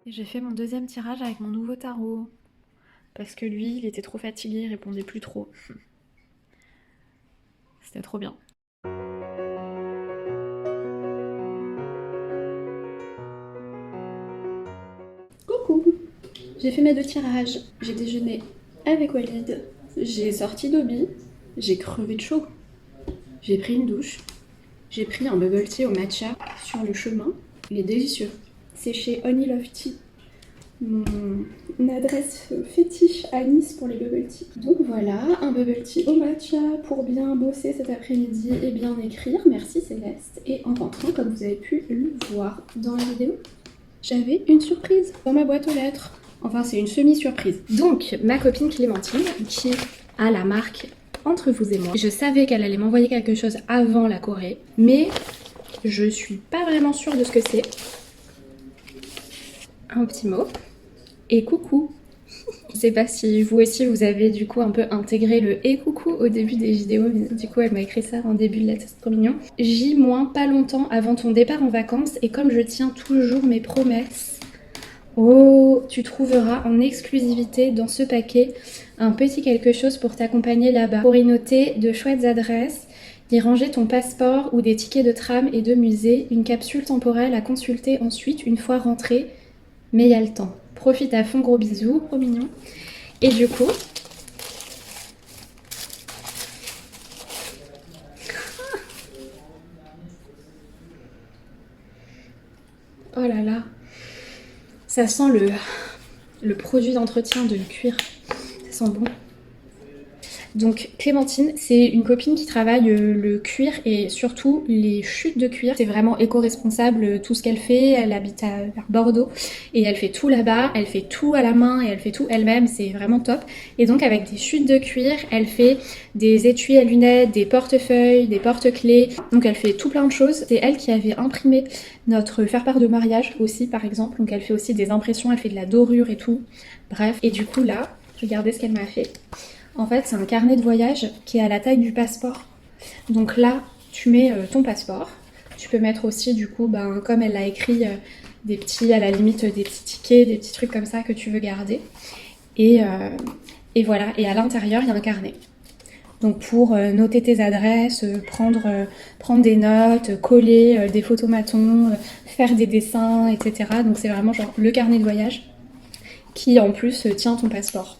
A: J'ai fait mon deuxième tirage avec mon nouveau tarot. Parce que lui, il était trop fatigué, il répondait plus trop. C'était trop bien. Coucou! J'ai fait mes 2 tirages. J'ai déjeuné avec Walid. J'ai sorti Dobby. J'ai crevé de chaud. J'ai pris une douche. J'ai pris un bubble tea au matcha sur le chemin. Il est délicieux. C'est chez Honey Love Tea. Mon adresse fétiche à Nice pour les bubble tea. Donc voilà, un bubble tea au matcha pour bien bosser cet après-midi et bien écrire. Merci Céleste. Et en rentrant, comme vous avez pu le voir dans la vidéo, j'avais une surprise dans ma boîte aux lettres. Enfin, c'est une semi-surprise. Donc, ma copine Clémentine, qui a la marque Entre vous et moi, je savais qu'elle allait m'envoyer quelque chose avant la Corée, mais je suis pas vraiment sûre de ce que c'est. Un petit mot. Et coucou. Je sais pas si vous aussi vous avez du coup un peu intégré le et coucou au début des vidéos, mais du coup elle m'a écrit ça en début de lettre, c'est trop mignon. J- pas longtemps avant ton départ en vacances et comme je tiens toujours mes promesses, oh, tu trouveras en exclusivité dans ce paquet un petit quelque chose pour t'accompagner là-bas. Pour y noter de chouettes adresses, y ranger ton passeport ou des tickets de tram et de musée, une capsule temporelle à consulter ensuite une fois rentré, mais il y a le temps. Profite à fond, gros bisous, trop mignon. Et du coup, oh là là, ça sent le produit d'entretien de cuir, ça sent bon. Donc Clémentine, c'est une copine qui travaille le cuir et surtout les chutes de cuir. C'est vraiment éco-responsable tout ce qu'elle fait. Elle habite vers Bordeaux et elle fait tout là-bas. Elle fait tout à la main et elle fait tout elle-même. C'est vraiment top. Et donc avec des chutes de cuir, elle fait des étuis à lunettes, des portefeuilles, des porte-clés. Donc elle fait tout plein de choses. C'est elle qui avait imprimé notre faire-part de mariage aussi par exemple. Donc elle fait aussi des impressions, elle fait de la dorure et tout. Bref. Et du coup là, regardez ce qu'elle m'a fait. En fait, c'est un carnet de voyage qui est à la taille du passeport. Donc là, tu mets ton passeport. Tu peux mettre aussi, du coup, comme elle l'a écrit, des petits, à la limite, des petits tickets, des petits trucs comme ça que tu veux garder. Et voilà. Et à l'intérieur, il y a un carnet. Donc pour noter tes adresses, prendre des notes, coller des photomatons, faire des dessins, etc. Donc c'est vraiment genre le carnet de voyage qui, en plus, tient ton passeport.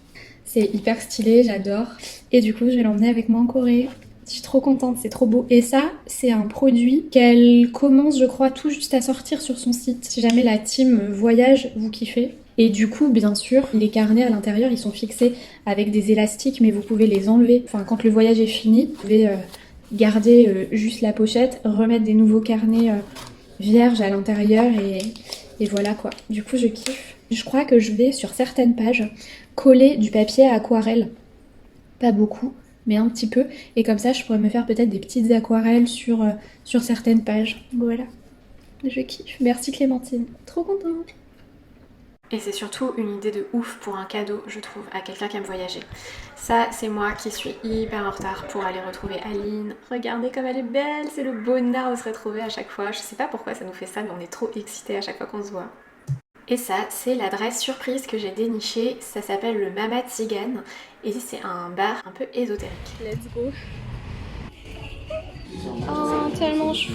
A: C'est hyper stylé, j'adore. Et du coup, je vais l'emmener avec moi en Corée. Je suis trop contente, c'est trop beau. Et ça, c'est un produit qu'elle commence, je crois, tout juste à sortir sur son site. Si jamais la team voyage, vous kiffez. Et du coup, bien sûr, les carnets à l'intérieur, ils sont fixés avec des élastiques, mais vous pouvez les enlever. Enfin, quand le voyage est fini, vous pouvez garder juste la pochette, remettre des nouveaux carnets vierges à l'intérieur et voilà quoi. Du coup, je kiffe. Je crois que je vais, sur certaines pages, coller du papier à aquarelle. Pas beaucoup, mais un petit peu. Et comme ça, je pourrais me faire peut-être des petites aquarelles sur certaines pages. Voilà. Je kiffe. Merci Clémentine. Trop contente.
B: Et c'est surtout une idée de ouf pour un cadeau, je trouve, à quelqu'un qui aime voyager. Ça, c'est moi qui suis hyper en retard pour aller retrouver Aline. Regardez comme elle est belle, c'est le bonheur de se retrouver à chaque fois. Je sais pas pourquoi ça nous fait ça, mais on est trop excités à chaque fois qu'on se voit. Et ça, c'est l'adresse surprise que j'ai dénichée. Ça s'appelle le Mama Tsigan et c'est un bar un peu ésotérique.
A: Let's go. Oh, tellement chou.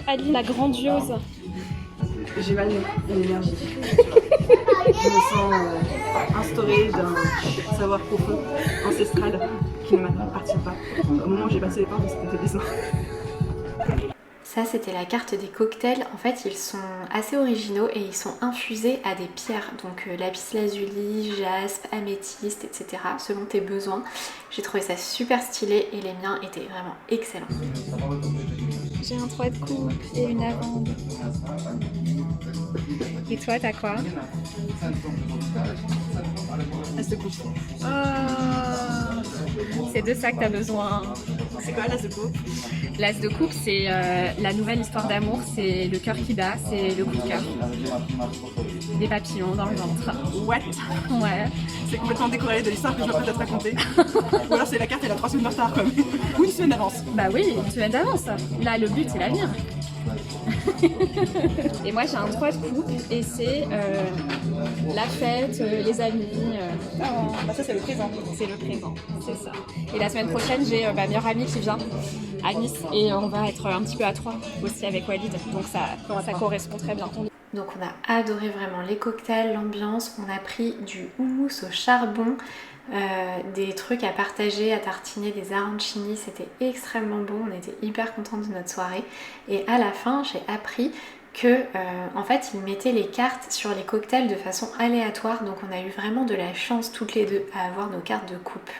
A: Aline, la grandiose.
E: J'ai mal à l'énergie. Je me sens instaurée d'un savoir profond, ancestral, qui ne m'appartient pas. Au moment où j'ai passé les portes, c'était décevant.
B: Ça c'était la carte des cocktails, en fait ils sont assez originaux et ils sont infusés à des pierres, donc lapis lazuli, jaspe, améthyste, etc. selon tes besoins. J'ai trouvé ça super stylé et les miens étaient vraiment excellents.
C: J'ai un 3 de coupe et une lavande.
A: Et toi, t'as quoi?
E: As de coupe.
A: C'est de ça que t'as besoin.
E: C'est quoi l'as de coupe?
A: L'as de coupe, c'est la nouvelle histoire d'amour, c'est le cœur qui bat, c'est le coup de cœur. Des papillons dans le ventre.
E: What?
A: Ouais.
E: C'est complètement décorrélé de l'histoire que je m'apprête à te raconter. Ou alors c'est la carte, elle a 3 semaines de retard comme. Ou une semaine d'avance.
A: Bah oui, une semaine d'avance. Là, le but, c'est l'avenir. Et moi, j'ai un 3 de coupe et c'est la fête, les amis.
E: Bah ça c'est le présent.
A: C'est le présent, c'est ça. Et la semaine prochaine, j'ai ma meilleure amie qui vient à Nice et on va être un petit peu à 3 aussi avec Walid. Donc ça correspond très bien.
B: Donc on a adoré vraiment les cocktails, l'ambiance, on a pris du houmous au charbon, des trucs à partager, à tartiner, des arancini, c'était extrêmement bon, on était hyper contents de notre soirée. Et à la fin, j'ai appris que en fait ils mettaient les cartes sur les cocktails de façon aléatoire, donc on a eu vraiment de la chance toutes les deux à avoir nos cartes de coupe.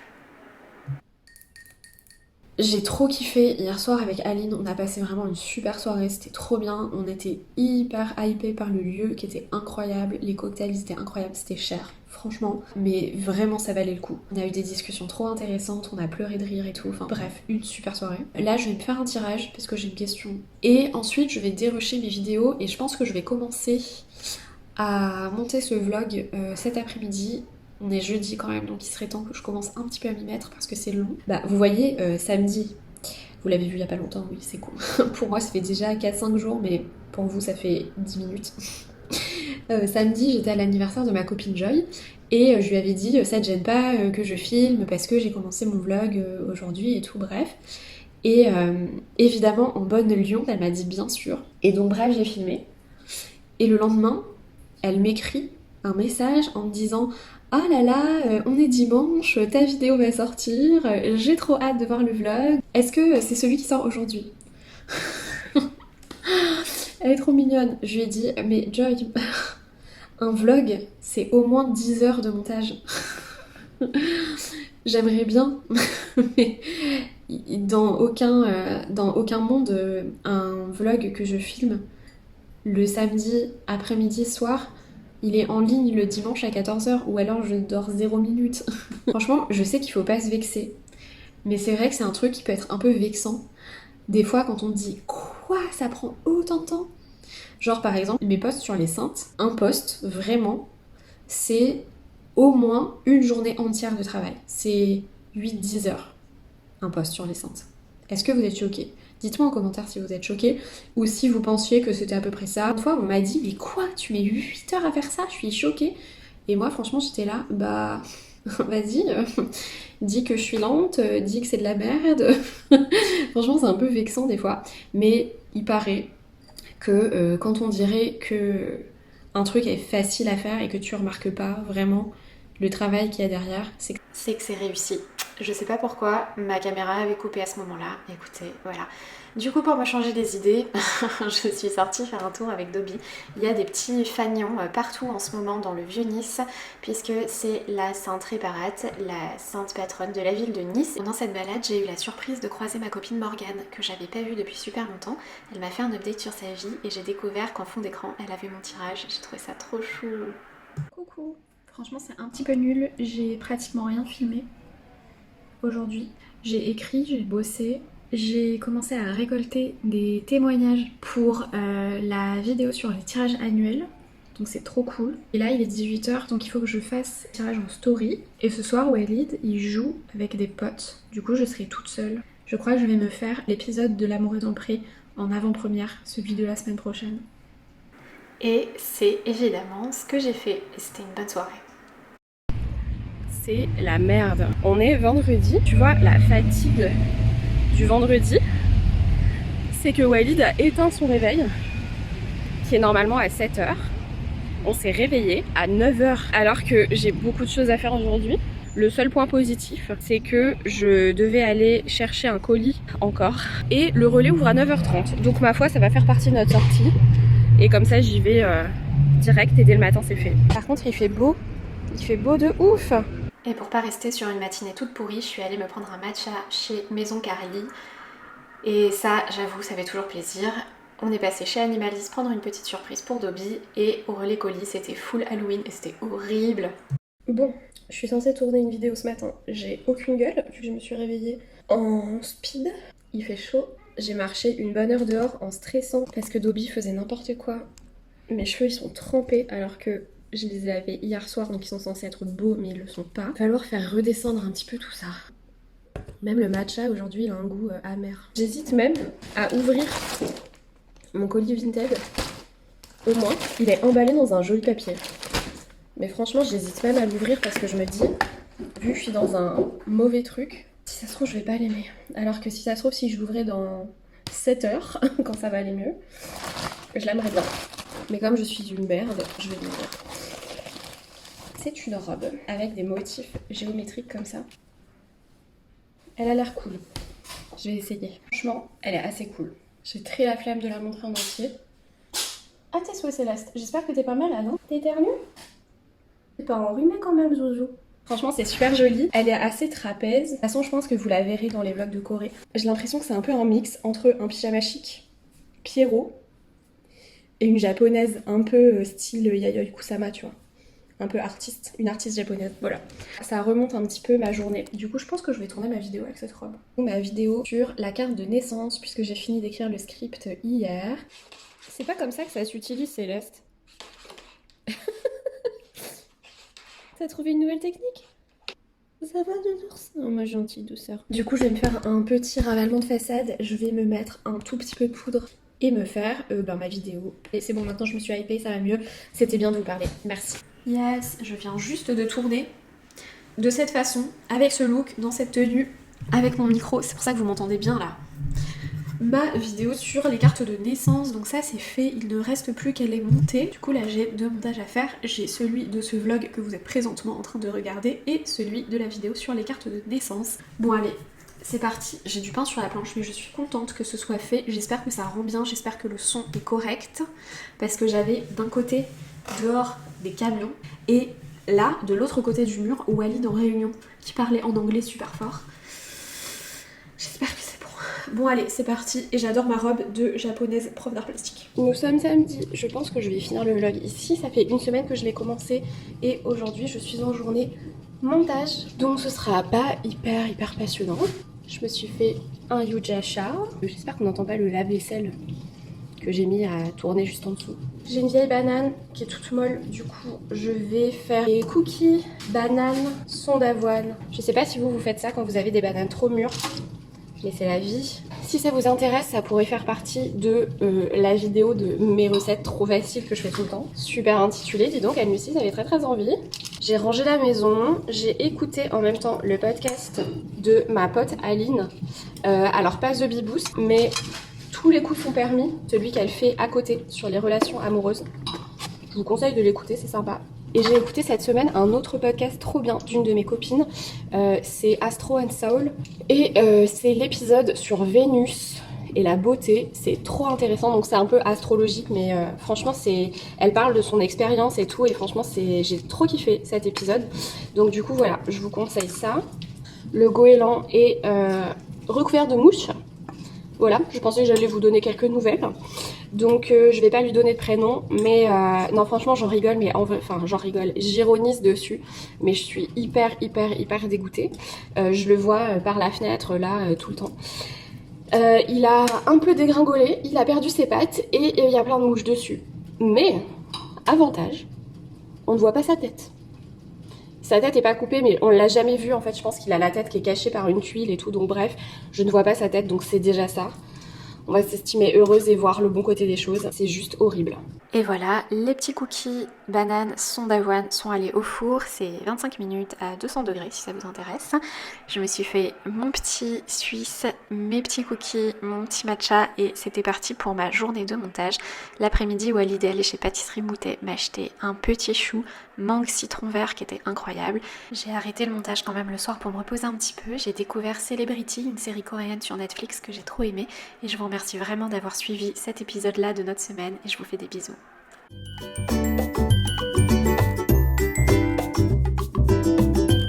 B: J'ai trop kiffé hier soir avec Aline, on a passé vraiment une super soirée, c'était trop bien, on était hyper hypés par le lieu qui était incroyable, les cocktails ils étaient incroyables, c'était cher, franchement, mais vraiment ça valait le coup. On a eu des discussions trop intéressantes, on a pleuré de rire et tout, enfin bref, une super soirée. Là je vais me faire un tirage parce que j'ai une question, et ensuite je vais dérusher mes vidéos et je pense que je vais commencer à monter ce vlog cet après-midi. On est jeudi quand même, donc il serait temps que je commence un petit peu à m'y mettre parce que c'est long. Bah vous voyez, samedi, vous l'avez vu il y a pas longtemps, oui c'est cool. Pour moi ça fait déjà 4-5 jours, mais pour vous ça fait 10 minutes. Samedi j'étais à l'anniversaire de ma copine Joy et je lui avais dit ça te gêne pas que je filme parce que j'ai commencé mon vlog aujourd'hui et tout, bref. Et évidemment en bonne Lyon, elle m'a dit bien sûr. Et donc bref j'ai filmé. Et le lendemain, elle m'écrit un message en me disant « Oh là là, on est dimanche, ta vidéo va sortir, j'ai trop hâte de voir le vlog. Est-ce que c'est celui qui sort aujourd'hui ?» Elle est trop mignonne. Je lui ai dit « Mais Joy, un vlog, c'est au moins 10 heures de montage. J'aimerais bien, mais dans aucun monde, un vlog que je filme le samedi après-midi soir, il est en ligne le dimanche à 14h ou alors je dors 0 minutes. Franchement, je sais qu'il faut pas se vexer. Mais c'est vrai que c'est un truc qui peut être un peu vexant. Des fois, quand on dit « Quoi ? Ça prend autant de temps ?» Genre par exemple, mes posts sur les saintes, un post, vraiment, c'est au moins une journée entière de travail. C'est 8-10 heures, un post sur les saintes. Est-ce que vous êtes choqués ? Dites-moi en commentaire si vous êtes choqués ou si vous pensiez que c'était à peu près ça. Une fois, on m'a dit « Mais quoi ? Tu mets 8 heures à faire ça ? Je suis choquée !» Et moi, franchement, j'étais là, bah... Vas-y, dis que je suis lente, dis que c'est de la merde. Franchement, c'est un peu vexant des fois. Mais il paraît que quand on dirait que un truc est facile à faire et que tu remarques pas vraiment le travail qu'il y a derrière, c'est que c'est réussi. Je sais pas pourquoi, ma caméra avait coupé à ce moment-là. Écoutez, voilà. Du coup, pour me changer les idées, je suis sortie faire un tour avec Dobby. Il y a des petits fanions partout en ce moment dans le Vieux-Nice, puisque c'est la Sainte Réparate, la sainte patronne de la ville de Nice. Pendant cette balade, j'ai eu la surprise de croiser ma copine Morgane, que j'avais pas vue depuis super longtemps. Elle m'a fait un update sur sa vie et j'ai découvert qu'en fond d'écran, elle avait mon tirage. J'ai trouvé ça trop chou.
C: Coucou. Franchement, c'est un petit peu nul. J'ai pratiquement rien filmé aujourd'hui. J'ai écrit, j'ai bossé. J'ai commencé à récolter des témoignages pour la vidéo sur les tirages annuels. Donc c'est trop cool. Et là il est 18h donc il faut que je fasse le tirage en story. Et ce soir Walid il joue avec des potes. Du coup je serai toute seule. Je crois que je vais me faire l'épisode de L'amour est dans le pré en avant-première, celui de la semaine prochaine.
B: Et c'est évidemment ce que j'ai fait. Et c'était une bonne soirée.
A: C'est la merde. On est vendredi. Tu vois la fatigue du vendredi, c'est que Walid a éteint son réveil qui est normalement à 7h. On s'est réveillé à 9h alors que j'ai beaucoup de choses à faire aujourd'hui. Le seul point positif, c'est que je devais aller chercher un colis encore. Et le relais ouvre à 9h30. Donc ma foi, ça va faire partie de notre sortie. Et comme ça, j'y vais direct et dès le matin, c'est fait. Par contre, il fait beau. Il fait beau de ouf.
B: Et pour pas rester sur une matinée toute pourrie, je suis allée me prendre un matcha chez Maison Carly. Et ça, j'avoue, ça fait toujours plaisir. On est passé chez Animalis prendre une petite surprise pour Dobby. Et au relais colis, c'était full Halloween et c'était horrible.
A: Bon, je suis censée tourner une vidéo ce matin. J'ai aucune gueule, vu que je me suis réveillée en speed. Il fait chaud. J'ai marché une bonne heure dehors en stressant parce que Dobby faisait n'importe quoi. Mes cheveux, ils sont trempés alors que je les ai lavés hier soir, donc ils sont censés être beaux, mais ils le sont pas. Il va falloir faire redescendre un petit peu tout ça. Même le matcha, aujourd'hui, il a un goût amer. J'hésite même à ouvrir mon colis Vinted. Au moins, il est emballé dans un joli papier. Mais franchement, j'hésite même à l'ouvrir parce que je me dis, vu que je suis dans un mauvais truc, si ça se trouve, je vais pas l'aimer. Alors que si ça se trouve, si je l'ouvrais dans 7 heures, quand ça va aller mieux, je l'aimerais bien. Mais comme je suis une merde, je vais l'ouvrir. C'est une robe avec des motifs géométriques comme ça. Elle a l'air cool. Je vais essayer. Franchement, elle est assez cool. J'ai très la flemme de la montrer en entier. Ah, t'es souhait Céleste. J'espère que t'es pas mal là, non? T'es éternue? T'es pas enrhumée quand même, Zouzou. Franchement, c'est super joli. Elle est assez trapèze. De toute façon, je pense que vous la verrez dans les vlogs de Corée. J'ai l'impression que c'est un peu un mix entre un pyjama chic, Pierrot, et une japonaise un peu style Yayoi Kusama, tu vois. Un peu artiste, une artiste japonaise, voilà. Ça remonte un petit peu ma journée. Du coup, je pense que je vais tourner ma vidéo avec cette robe. Ma vidéo sur la carte de naissance, puisque j'ai fini d'écrire le script hier. C'est pas comme ça que ça s'utilise, Céleste. T'as trouvé une nouvelle technique? Ça va de ours? Non, ma gentille douceur. Du coup, je vais me faire un petit ravalement de façade. Je vais me mettre un tout petit peu de poudre et me faire ma vidéo. Et c'est bon, maintenant je me suis hypée, ça va mieux. C'était bien de vous parler. Merci.
B: Yes, je viens juste de tourner de cette façon, avec ce look, dans cette tenue, avec mon micro. C'est pour ça que vous m'entendez bien là. Ma vidéo sur les cartes de naissance, donc ça c'est fait, il ne reste plus qu'à les monter. Du coup là j'ai 2 montages à faire, j'ai celui de ce vlog que vous êtes présentement en train de regarder et celui de la vidéo sur les cartes de naissance. Bon allez, c'est parti, j'ai du pain sur la planche mais je suis contente que ce soit fait, j'espère que ça rend bien, j'espère que le son est correct parce que j'avais d'un côté dehors des camions et là de l'autre côté du mur Walid en réunion qui parlait en anglais super fort. J'espère que c'est bon. Bon allez, c'est parti. Et j'adore ma robe de japonaise prof d'art plastique.
A: Nous sommes samedi. Je pense que je vais finir le vlog ici. Ça fait 1 semaine que je l'ai commencé. Et aujourd'hui, je suis en journée montage. Donc ce sera pas hyper passionnant. Je me suis fait un Yujasha. J'espère qu'on n'entend pas le lave-vaisselle que j'ai mis à tourner juste en dessous. J'ai une vieille banane qui est toute molle. Du coup, je vais faire des cookies, bananes, son d'avoine. Je sais pas si vous faites ça quand vous avez des bananes trop mûres. Mais c'est la vie. Si ça vous intéresse, ça pourrait faire partie de la vidéo de mes recettes trop faciles que je fais tout le temps. Super intitulée, dis donc, Anne-Lucie, j'avais très envie. J'ai rangé la maison, j'ai écouté en même temps le podcast de ma pote Aline. Alors pas The Beboost, mais tous les coups sont permis, celui qu'elle fait à côté sur les relations amoureuses. Je vous conseille de l'écouter, c'est sympa. Et j'ai écouté cette semaine un autre podcast trop bien d'une de mes copines, c'est Astro and Soul. Et c'est l'épisode sur Vénus et la beauté, c'est trop intéressant, donc c'est un peu astrologique, mais franchement elle parle de son expérience et tout, et franchement j'ai trop kiffé cet épisode. Donc du coup voilà, je vous conseille ça. Le goéland est recouvert de mouches. Voilà, je pensais que j'allais vous donner quelques nouvelles. Donc je vais pas lui donner de prénom, mais non franchement j'en rigole, mais j'en rigole, j'ironise dessus, mais je suis hyper dégoûtée. Je le vois par la fenêtre là tout le temps. Il a un peu dégringolé, il a perdu ses pattes et il y a plein de mouches dessus. Mais, avantage, on ne voit pas sa tête. Sa tête est pas coupée, mais on l'a jamais vu en fait. Je pense qu'il a la tête qui est cachée par une tuile et tout, donc bref, je ne vois pas sa tête, donc c'est déjà ça. On va s'estimer heureuse et voir le bon côté des choses. C'est juste horrible.
B: Et voilà, les petits cookies bananes son d'avoine sont allés au four. C'est 25 minutes à 200 degrés si ça vous intéresse. Je me suis fait mon petit suisse, mes petits cookies, mon petit matcha et c'était parti pour ma journée de montage. L'après-midi, Walid est allé chez Pâtisserie Moutet m'acheter un petit chou mangue citron vert qui était incroyable. J'ai arrêté le montage quand même le soir pour me reposer un petit peu. J'ai découvert Celebrity, une série coréenne sur Netflix que j'ai trop aimée et je vous remercie vraiment d'avoir suivi cet épisode là de notre semaine et je vous fais des bisous.